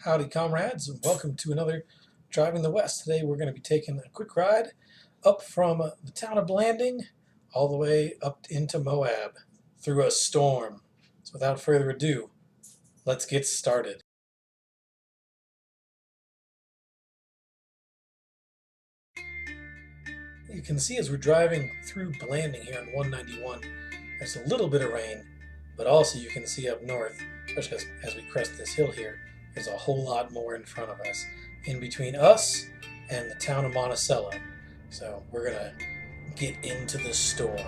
Howdy, comrades, and welcome to another Driving the West. Today we're going to be taking a quick ride up from the town of Blanding all the way up into Moab through a storm. So without further ado, let's get started. You can see as we're driving through Blanding here on 191, there's a little bit of rain, but also you can see up north, especially as we crest this hill here, there's a whole lot more in front of us, in between us and the town of Monticello. So we're going to get into the storm.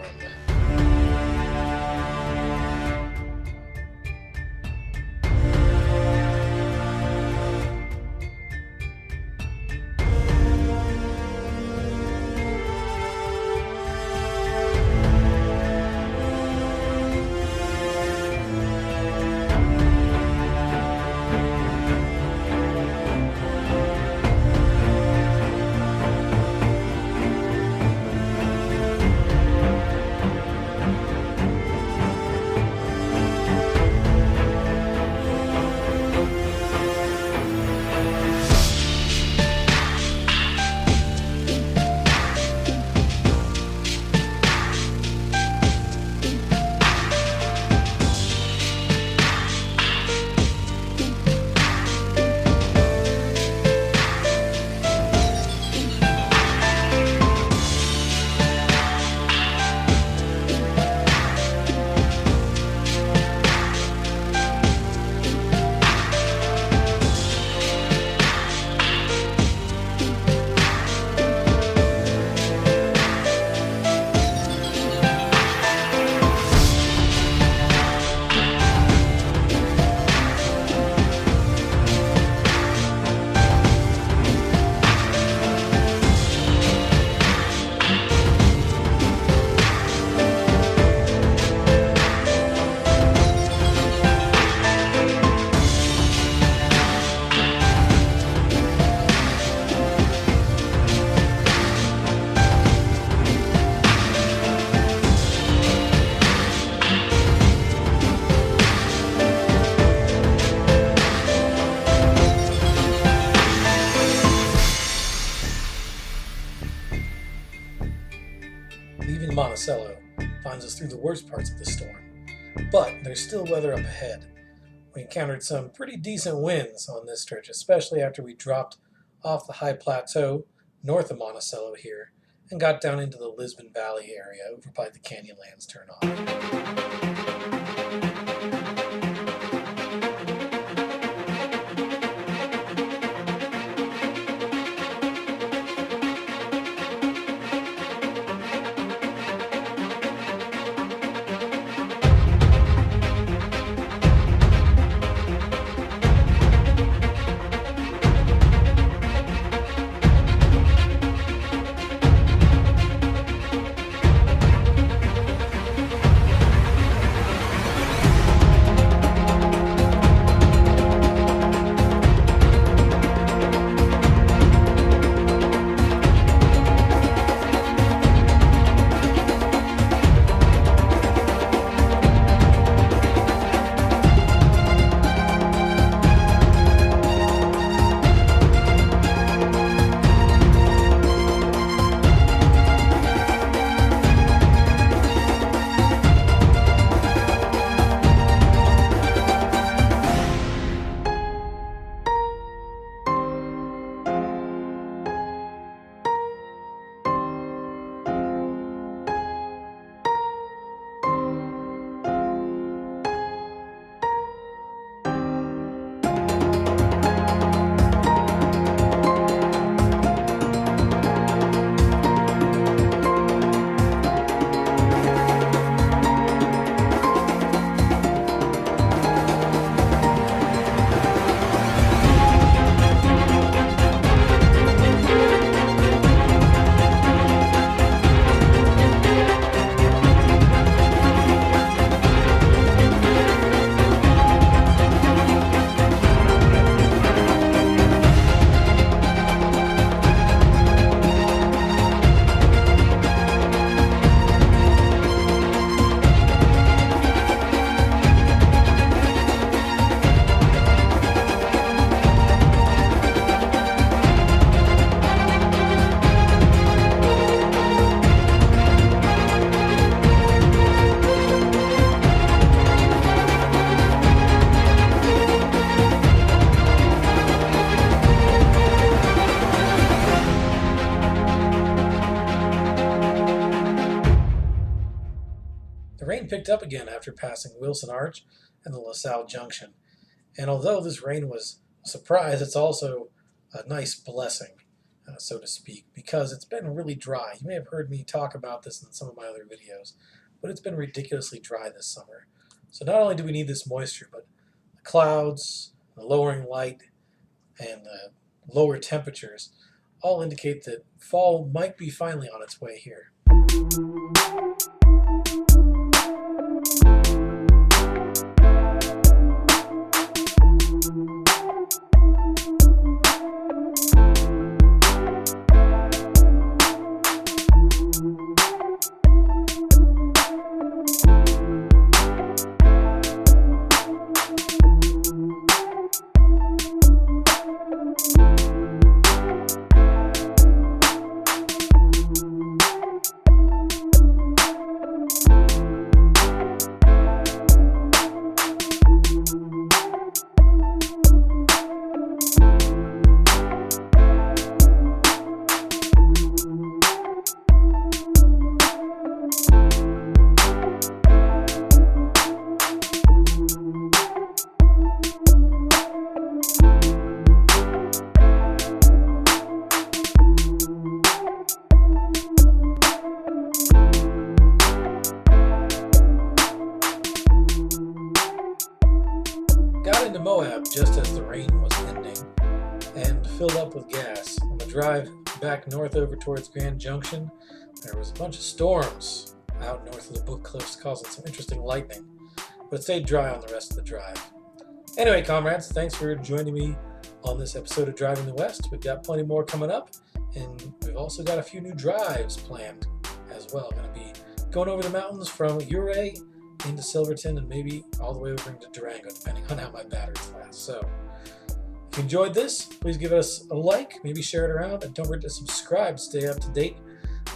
Leaving Monticello finds us through the worst parts of the storm, but there's still weather up ahead. We encountered some pretty decent winds on this stretch, especially after we dropped off the high plateau north of Monticello here and got down into the Lisbon Valley area over by the Canyonlands turnoff. picked up again after passing Wilson Arch and the LaSalle Junction. And although this rain was a surprise, it's also a nice blessing, so to speak, because it's been really dry. You may have heard me talk about this in some of my other videos, but it's been ridiculously dry this summer. So not only do we need this moisture, but the clouds, the lowering light, and the lower temperatures all indicate that fall might be finally on its way here. Got into Moab just as the rain was ending and filled up with gas. On the drive back north over towards Grand Junction, there was a bunch of storms out north of the Book Cliffs causing some interesting lightning, but stayed dry on the rest of the drive. Anyway, comrades, thanks for joining me on this episode of Driving the West. We've got plenty more coming up, and we've also got a few new drives planned as well. Going to be going over the mountains from Ouray into Silverton and maybe all the way over into Durango, depending on how my batteries last. So if you enjoyed this, please give us a like, maybe share it around, and don't forget to subscribe to stay up to date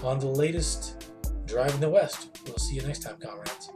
on the latest Driving the West. We'll see you next time, comrades.